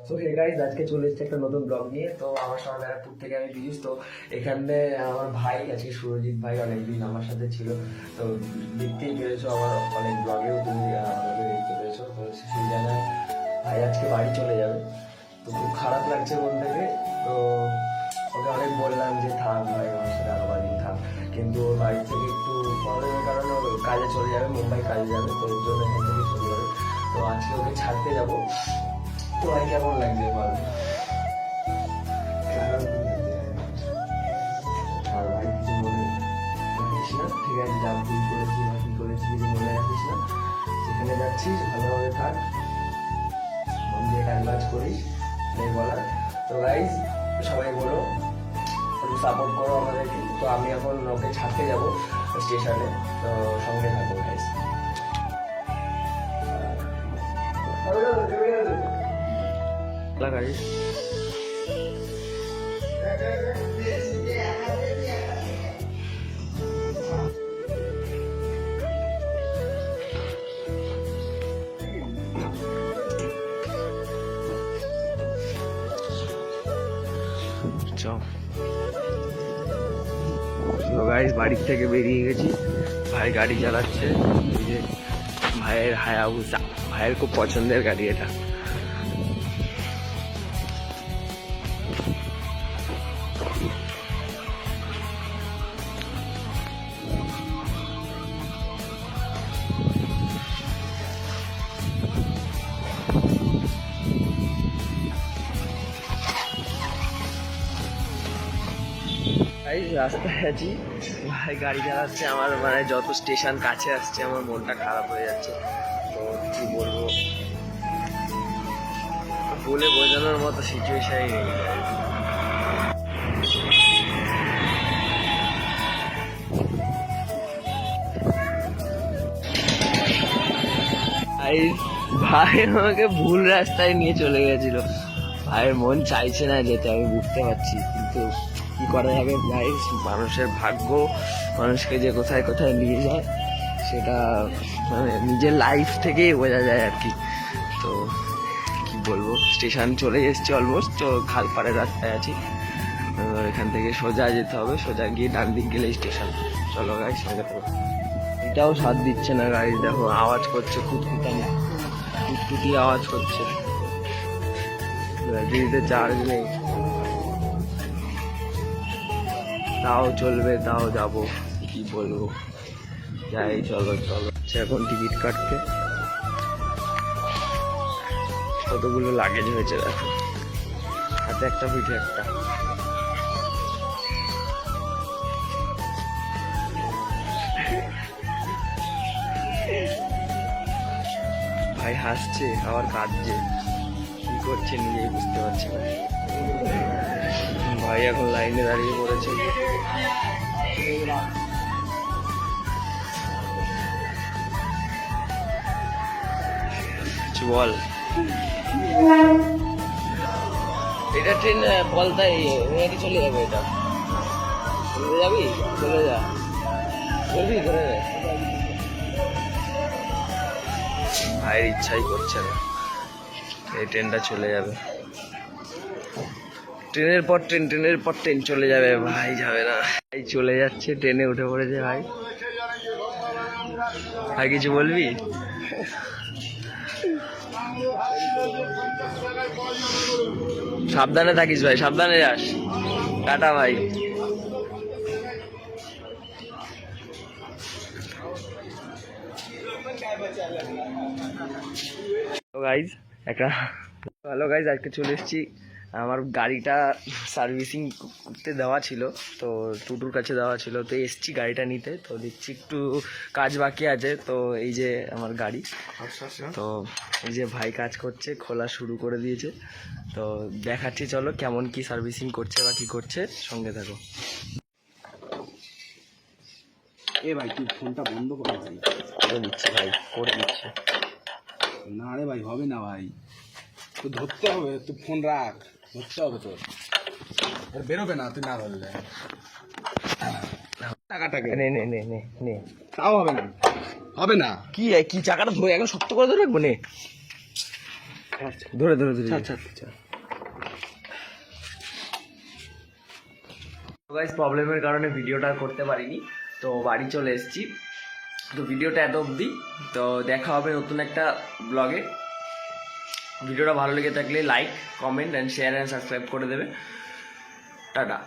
তো hey guys, আজকে চলে এসেছে একটা নতুন ব্লগ নিয়ে। তো আমার সঙ্গে ব্যারাকপুর থেকে আমি বিজিস। তো এখানে আমার ভাই আজকে সুরজিৎ ভাই অনেকদিন আমার সাথে ছিল। তো দেখতেই পেরেছো আমার অনেক ব্লগেও তুমি আমাকে দেখতে পেরেছো। তো সেই জায়গায় ভাই আজকে বাড়ি চলে যাবে। তো খুব খারাপ লাগছে মন থেকে। তো ওকে অনেক বললাম যে থাক ভাই, আমার সাথে আরো কদিন থাক, কিন্তু ওর বাড়ি থেকে একটু প্রবলেমের কারণে ও কাজে চলে যাবে, মুম্বাই কাজে যাবে। তো এর জন্য এখান থেকে চলে যাবে। তো আজকে ওকে ছাড়তে যাবো। তো ভাই কেমন লাগছে বল? আর ভাই কিছু মনে রাখিস না, ঠিক আছে? যা ভুল করেছি বা কি করেছি কিছু মনে রাখিস না। যেখানে যাচ্ছিস ভালোভাবে থাক, মন দিয়ে টাইম পাস করিস, এটাই বলার। তো গাইজ সবাই বলো, একটু সাপোর্ট করো আমাদেরকে। তো আমি এখন ওকে ছাড়তে যাবো স্টেশনে। তো সঙ্গে থাকো গাইজ। গাড়ি গাইস, বাড়ির থেকে বেরিয়ে গেছি। ভাই গাড়ি চালাচ্ছে, এই যে ভাইয়ের হায়াবুসা, ভাইয়ের খুব পছন্দের গাড়ি এটা। রাস্তায় আছি, ভাই গাড়ি চালাচ্ছে। আমার মানে যত স্টেশন কাছে আসছে আমার মনটা খারাপ হয়ে যাচ্ছে। তো কি বলবো, বলে বোঝানোর মতো সিচুয়েশনই নেই। ভাই ভাই আমাকে ভুল রাস্তায় নিয়ে চলে গেছিল। ভাইয়ের মন চাইছে না যেতে, আমি বুঝতে পারছি, কিন্তু কি করা যাবে ভাই? মানুষের ভাগ্য মানুষকে যে কোথায় কোথায় নিয়ে যায় সেটা মানে নিজের লাইফ থেকেই বোঝা যায় আর কি। তো কি বলবো, স্টেশন চলে এসেছি অলমোস্ট। তো খালপাড়ের রাস্তায় আছি। এখান থেকে সোজা যেতে হবে, সোজা গিয়ে ডান দিক গেলে স্টেশন। চলো গাড়ি সঙ্গে থাকো। এটাও সাথ দিচ্ছে না গাড়ি, দেখো আওয়াজ করছে, খুঁতখুতানি খুঁতখুতি আওয়াজ করছে। ব্যাটারিতে চার্জ নেই, তাও চলবে, তাও যাবো। কি বলবো, যাই, চলো চলো। এখন টিকিট কাটতে কতগুলো লাগেজ হয়েছে দেখো, হাতে একটা পিঠে একটা। ভাই হাসছে আবার কাঁদছে, কি করছে নিজেই বুঝতে পারছে না। ভাই এখন লাইনে দাঁড়িয়ে পড়েছে। কিছু বল। এটা ট্রেন পলতাই মেয়েকে চলে যাবে। এটা চলে যাবি, চলে যা, চলবি করে। ভাইয়ের ইচ্ছাই করছে না, এই ট্রেনটা চলে যাবে। ট্রেনের পর ট্রেন, ট্রেনের পর ট্রেন চলে যাবে, ভাই যাবে না। ভাই চলে যাচ্ছে, ট্রেনে উঠে পড়েছে ভাই। ভাই কিছু বলবি? সাবধানে থাকিস ভাই, সাবধানে যাস। টাটা ভাই। গাইজ একটা হ্যালো গাইজ, আজকে চলে এসেছি। আমার গাড়িটা সার্ভিসিং করতে দেওয়া ছিল, তো টুটুর কাছে দেওয়া ছিল। তো এসছি গাড়িটা নিতে, তো দেখছি একটু কাজ বাকি আছে। তো এই যে আমার গাড়ি, তো এই যে ভাই কাজ করছে, খোলা শুরু করে দিয়েছে। তো দেখাচ্ছি, চলো কেমন কি সার্ভিসিং করছে বা কি করছে, সঙ্গে থাকো। এ ভাই তুই ফোনটা বন্ধ করে ভাই। করে দিচ্ছি ভাই, করে দিচ্ছি। না রে ভাই, হবে না ভাই, তো ধরতে হবে, তুই ফোন রাখ, ধরতে হবে তোর, বেরোবে না তুই না ধরলে। টাকাটাকে নে নে নে নে নে, তাও হবে না, হবে না। কি কি চাকাটা ধরে এখন শক্ত করে ধরে রাখবো নে। ধরে ধরে ধরে গাইস প্রবলেমের কারণে ভিডিওটা করতে পারিনি, তো বাড়ি চলে এসেছি। তো ভিডিওটা এত অবধি, তো দেখা হবে নতুন একটা ব্লগে। ভিডিওটা ভালো লেগে থাকলে like, comment and share and subscribe করে দেবে। টাটা।